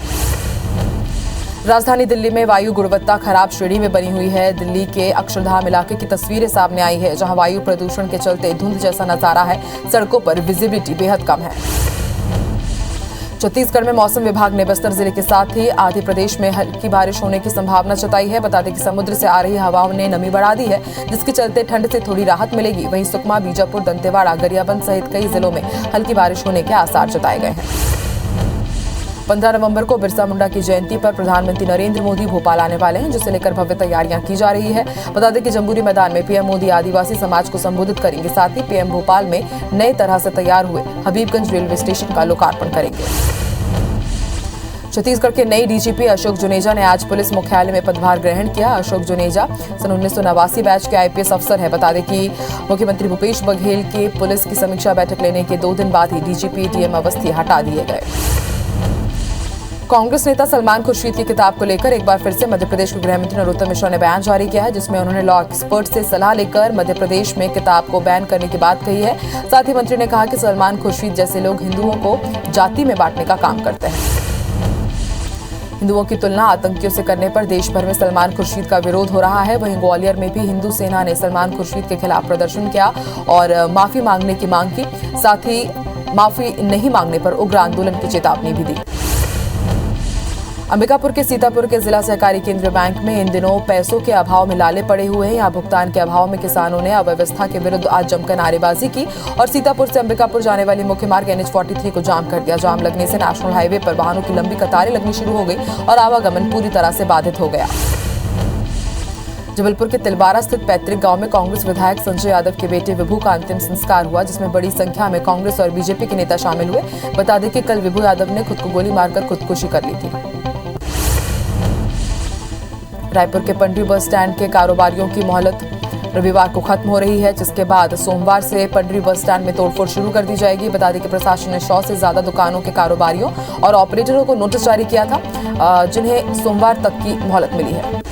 राजधानी दिल्ली में वायु गुणवत्ता खराब श्रेणी में बनी हुई है। दिल्ली के अक्षरधाम इलाके की तस्वीरें सामने आई है, जहां वायु प्रदूषण के चलते धुंध जैसा नजारा है। सड़कों पर विजिबिलिटी बेहद कम है। छत्तीसगढ़ में मौसम विभाग ने बस्तर जिले के साथ ही आधे प्रदेश में हल्की बारिश होने की संभावना जताई है। बता दें कि समुद्र से आ रही हवाओं ने नमी बढ़ा दी है, जिसके चलते ठंड से थोड़ी राहत मिलेगी। वहीं सुकमा, बीजापुर, दंतेवाड़ा, गरियाबंद सहित कई जिलों में हल्की बारिश होने के आसार जताए गए हैं। 15 नवंबर को बिरसा मुंडा की जयंती पर प्रधानमंत्री नरेंद्र मोदी भोपाल आने वाले हैं, जिसे लेकर भव्य तैयारियां की जा रही है। बता दें कि जम्बूरी मैदान में पीएम मोदी आदिवासी समाज को संबोधित करेंगे। साथ ही पीएम भोपाल में नए तरह से तैयार हुए हबीबगंज रेलवे स्टेशन का लोकार्पण करेंगे। छत्तीसगढ़ के नए डीजीपी अशोक जुनेजा ने आज पुलिस मुख्यालय में पदभार ग्रहण किया। अशोक जुनेजा सन 1989 बैच के आईपीएस अफसर है। बता दें कि मुख्यमंत्री भूपेश बघेल के पुलिस की समीक्षा बैठक लेने के 2 दिन बाद ही डीजीपी डीएम अवस्थी हटा दिए गए। कांग्रेस नेता सलमान खुर्शीद की किताब को लेकर एक बार फिर से मध्य प्रदेश के गृह मंत्री नरोत्तम मिश्रा ने बयान जारी किया है, जिसमें उन्होंने लॉ एक्सपर्ट से सलाह लेकर मध्य प्रदेश में किताब को बैन करने की बात कही है। साथ ही मंत्री ने कहा कि सलमान खुर्शीद जैसे लोग हिंदुओं को जाति में बांटने का काम करते हैं। हिंदुओं की तुलना आतंकियों से करने पर देश भर में सलमान खुर्शीद का विरोध हो रहा है। वहीं ग्वालियर में भी हिंदू सेना ने सलमान खुर्शीद के खिलाफ प्रदर्शन किया और माफी मांगने की मांग की। साथ ही माफी नहीं मांगने पर उग्र आंदोलन की चेतावनी भी दी। अंबिकापुर के सीतापुर के जिला सहकारी केंद्रीय बैंक में इन दिनों पैसों के अभाव में लाले पड़े हुए हैं। यहाँ भुगतान के अभाव में किसानों ने अव्यवस्था के विरुद्ध आज जमकर नारेबाजी की और सीतापुर से अंबिकापुर जाने वाली मुख्य मार्ग NH-43 को जाम कर दिया। जाम लगने से नेशनल हाईवे पर वाहनों की लंबी कतारें लगनी शुरू हो गई और आवागमन पूरी तरह से बाधित हो गया। जबलपुर के तिलवारा स्थित पैतृक गांव में कांग्रेस विधायक संजय यादव के बेटे विभू का अंतिम संस्कार हुआ, जिसमें बड़ी संख्या में कांग्रेस और बीजेपी के नेता शामिल हुए। बता दें कि कल विभू यादव ने खुद को गोली मारकर खुदकुशी कर ली थी। रायपुर के पंडरी बस स्टैंड के कारोबारियों की मोहलत रविवार को खत्म हो रही है, जिसके बाद सोमवार से पंडरी बस स्टैंड में तोड़फोड़ शुरू कर दी जाएगी। बता दें कि प्रशासन ने 100 से ज्यादा दुकानों के कारोबारियों और ऑपरेटरों को नोटिस जारी किया था, जिन्हें सोमवार तक की मोहलत मिली है।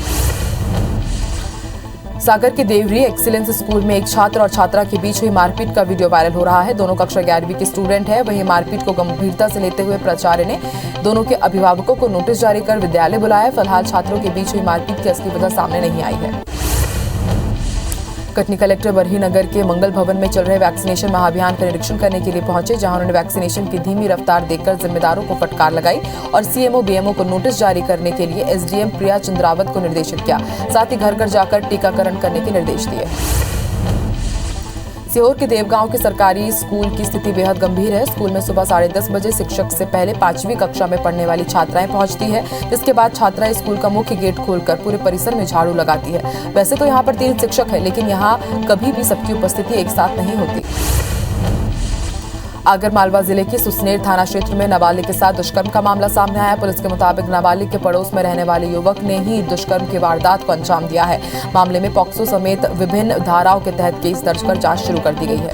सागर के देवरी एक्सीलेंस स्कूल में एक छात्र और छात्रा के बीच हुई मारपीट का वीडियो वायरल हो रहा है। दोनों कक्षा 11वीं के स्टूडेंट है। वहीं मारपीट को गंभीरता से लेते हुए प्राचार्य ने दोनों के अभिभावकों को नोटिस जारी कर विद्यालय बुलाया। फिलहाल छात्रों के बीच हुई मारपीट की असली वजह सामने नहीं आई है। कटनी कलेक्टर बरही नगर के मंगल भवन में चल रहे वैक्सीनेशन महाअभियान का निरीक्षण करने के लिए पहुंचे, जहां उन्होंने वैक्सीनेशन की धीमी रफ्तार देखकर जिम्मेदारों को फटकार लगाई और सीएमओ बीएमओ को नोटिस जारी करने के लिए एसडीएम प्रिया चंद्रावत को निर्देशित किया। साथ ही घर घर जाकर टीकाकरण करने के निर्देश दिए। सीहोर के देवगांव के सरकारी स्कूल की स्थिति बेहद गंभीर है। स्कूल में सुबह 10:30 बजे शिक्षक से पहले 5वीं कक्षा में पढ़ने वाली छात्राएं पहुंचती है, जिसके बाद छात्राएं स्कूल का मुख्य गेट खोलकर पूरे परिसर में झाड़ू लगाती है। वैसे तो यहाँ पर 3 शिक्षक हैं, लेकिन यहाँ कभी भी सबकी उपस्थिति एक साथ नहीं होती। आगरमालवा जिले के सुसनेर थाना क्षेत्र में नाबालिग के साथ दुष्कर्म का मामला सामने आया। पुलिस के मुताबिक नाबालिग के पड़ोस में रहने वाले युवक ने ही दुष्कर्म की वारदात को अंजाम दिया है। मामले में पॉक्सो समेत विभिन्न धाराओं के तहत केस दर्ज कर जांच शुरू कर दी गई है।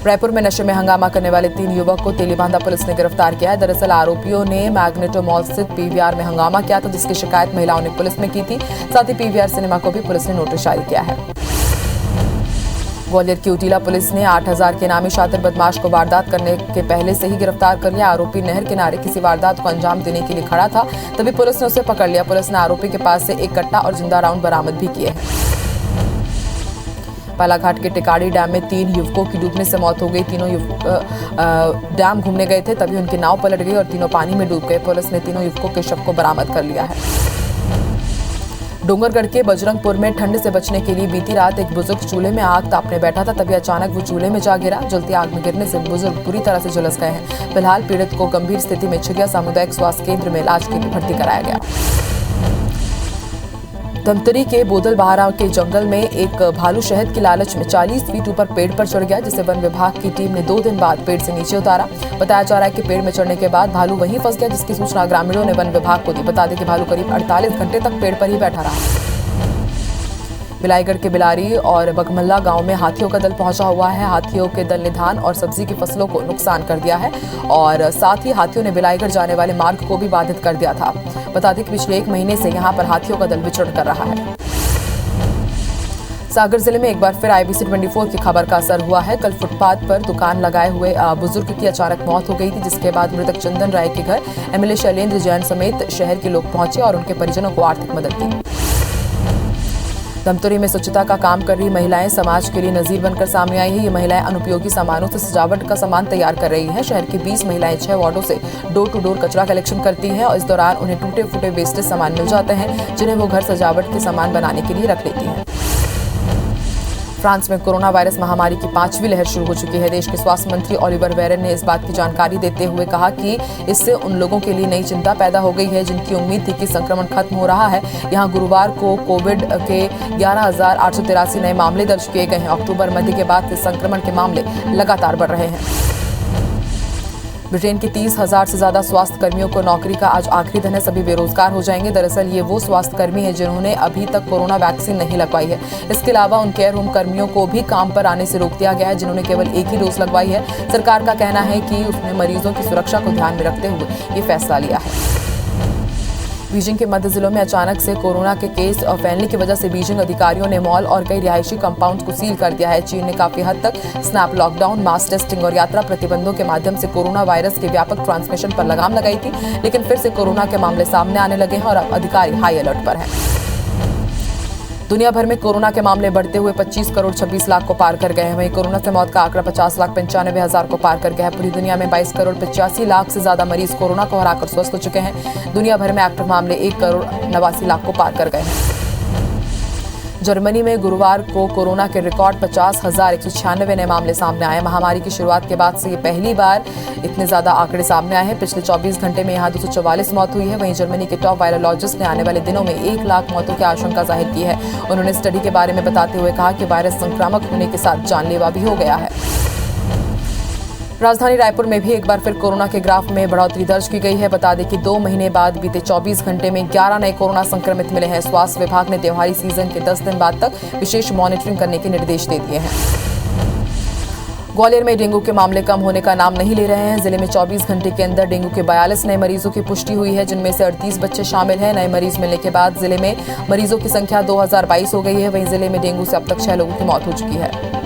रायपुर में नशे में हंगामा करने वाले 3 युवक को तेलीबांधा पुलिस ने गिरफ्तार किया है। दरअसल आरोपियों ने मैग्नेटो मॉल स्थित पीवीआर में हंगामा किया था, जिसकी शिकायत महिलाओं ने पुलिस में की थी। साथ ही पीवीआर सिनेमा को भी पुलिस ने नोटिस जारी किया है। ग्वालियर की उटीला पुलिस ने 8000 के नामी शातिर बदमाश को वारदात करने के पहले से ही गिरफ्तार कर लिया। आरोपी नहर किनारे किसी वारदात को अंजाम देने के लिए खड़ा था, तभी पुलिस ने उसे पकड़ लिया। पुलिस ने आरोपी के पास से एक कट्टा और जिंदा राउंड बरामद भी किए हैं। बालाघाट के टिकाड़ी डैम में 3 युवकों की डूबने से मौत हो गई। तीनों युवक डैम घूमने गए थे, तभी उनकी नाव पलट गई और तीनों पानी में डूब गए। पुलिस ने तीनों युवकों के शव को बरामद कर लिया है। डोंगरगढ़ के बजरंगपुर में ठंड से बचने के लिए बीती रात एक बुजुर्ग चूल्हे में आग तापने बैठा था, तभी अचानक वो चूल्हे में जा गिरा। जलती आग में गिरने से बुजुर्ग बुरी तरह से झुलस गए हैं। फिलहाल पीड़ित को गंभीर स्थिति में छिरिया सामुदायिक स्वास्थ्य केंद्र में इलाज के लिए भर्ती कराया गया। धमतरी के बोदल बहारा के जंगल में एक भालू शहद की लालच में 40 फीट ऊपर पेड़ पर चढ़ गया, जिसे वन विभाग की टीम ने 2 दिन बाद पेड़ से नीचे उतारा। बताया जा रहा है कि पेड़ में चढ़ने के बाद भालू वहीं फंस गया, जिसकी सूचना ग्रामीणों ने वन विभाग को दी। बता दें कि भालू करीब 48 घंटे तक पेड़ पर ही बैठा रहा। बिलाईगढ़ के बिलारी और बगमल्ला गांव में हाथियों का दल पहुंचा हुआ है। हाथियों के दल ने धान और सब्जी की फसलों को नुकसान कर दिया है और साथ ही हाथियों ने बिलाईगढ़ जाने वाले मार्ग को भी बाधित कर दिया था। बता दें कि पिछले 1 महीने से यहां पर हाथियों का दल विचरण कर रहा है। सागर जिले में एक बार फिर IBC 24 की खबर का असर हुआ है। कल फुटपाथ पर दुकान लगाए हुए बुजुर्ग की अचानक मौत हो गई थी, जिसके बाद मृतक चंदन राय के घर MLA शैलेंद्र जैन समेत शहर के लोग पहुंचे और उनके परिजनों को आर्थिक मदद दी। धमतरी में स्वच्छता का काम कर रही महिलाएं समाज के लिए नजीर बनकर सामने आई है। ये महिलाएं अनुपयोगी सामानों से सजावट का सामान तैयार कर रही हैं। शहर की 20 महिलाएं 6 वार्डों से डोर टू डोर कचरा कलेक्शन करती हैं और इस दौरान उन्हें टूटे फूटे वेस्टेज सामान मिल जाते हैं, जिन्हें वो घर सजावट के सामान बनाने के लिए रख लेती हैं। फ्रांस में कोरोना वायरस महामारी की 5वीं लहर शुरू हो चुकी है। देश के स्वास्थ्य मंत्री ओलिवर वेरन ने इस बात की जानकारी देते हुए कहा कि इससे उन लोगों के लिए नई चिंता पैदा हो गई है जिनकी उम्मीद थी कि संक्रमण खत्म हो रहा है। यहां गुरुवार को कोविड के 11,883 नए मामले दर्ज किए गए हैं। अक्टूबर मध्य के बाद से संक्रमण के मामले लगातार बढ़ रहे हैं। ब्रिटेन के 30,000 से ज्यादा स्वास्थ्य कर्मियों को नौकरी का आज आखिरी दिन है। सभी बेरोजगार हो जाएंगे। दरअसल ये वो स्वास्थ्य कर्मी हैं जिन्होंने अभी तक कोरोना वैक्सीन नहीं लगवाई है। इसके अलावा उन केयर होम कर्मियों को भी काम पर आने से रोक दिया गया है जिन्होंने केवल एक ही डोज लगवाई है। सरकार का कहना है कि उसने मरीजों की सुरक्षा को ध्यान में रखते हुए ये फैसला लिया है। बीजिंग के मध्य जिलों में अचानक से कोरोना के केस फैलने की वजह से बीजिंग अधिकारियों ने मॉल और कई रिहायशी कंपाउंड को सील कर दिया है। चीन ने काफी हद तक स्नैप लॉकडाउन, मास टेस्टिंग और यात्रा प्रतिबंधों के माध्यम से कोरोना वायरस के व्यापक ट्रांसमिशन पर लगाम लगाई थी, लेकिन फिर से कोरोना के मामले सामने आने लगे हैं और अब अधिकारी हाई अलर्ट पर हैं। दुनिया भर में कोरोना के मामले बढ़ते हुए 25 करोड़ 26 लाख को पार कर गए हैं। वहीं कोरोना से मौत का आंकड़ा 50,95,000 को पार कर गया है। पूरी दुनिया में 22 करोड़ 85 लाख से ज्यादा मरीज कोरोना को हराकर स्वस्थ हो चुके हैं। दुनिया भर में एक्टिव मामले 1 करोड़ 89 लाख को पार कर गए हैं। जर्मनी में गुरुवार को कोरोना के रिकॉर्ड 50,196 नए मामले सामने आए। महामारी की शुरुआत के बाद से ये पहली बार इतने ज्यादा आंकड़े सामने आए हैं। पिछले 24 घंटे में यहाँ 244 मौत हुई है। वहीं जर्मनी के टॉप वायरोलॉजिस्ट ने आने वाले दिनों में 1 लाख मौतों की आशंका जाहिर की है। उन्होंने स्टडी के बारे में बताते हुए कहा कि वायरस संक्रामक होने के साथ जानलेवा भी हो गया है। राजधानी रायपुर में भी एक बार फिर कोरोना के ग्राफ में बढ़ोतरी दर्ज की गई है। बता दें कि 2 महीने बाद बीते 24 घंटे में 11 नए कोरोना संक्रमित मिले हैं। स्वास्थ्य विभाग ने त्योहारी सीजन के 10 दिन बाद तक विशेष मॉनिटरिंग करने के निर्देश दे दिए हैं। ग्वालियर में डेंगू के मामले कम होने का नाम नहीं ले रहे हैं। जिले में 24 घंटे के अंदर डेंगू के 42 नए मरीजों की पुष्टि हुई है, जिनमें से 38 बच्चे शामिल हैं। नए मरीज मिलने के बाद जिले में मरीजों की संख्या 2022 हो गई है। वहीं जिले में डेंगू से अब तक 6 लोगों की मौत हो चुकी है।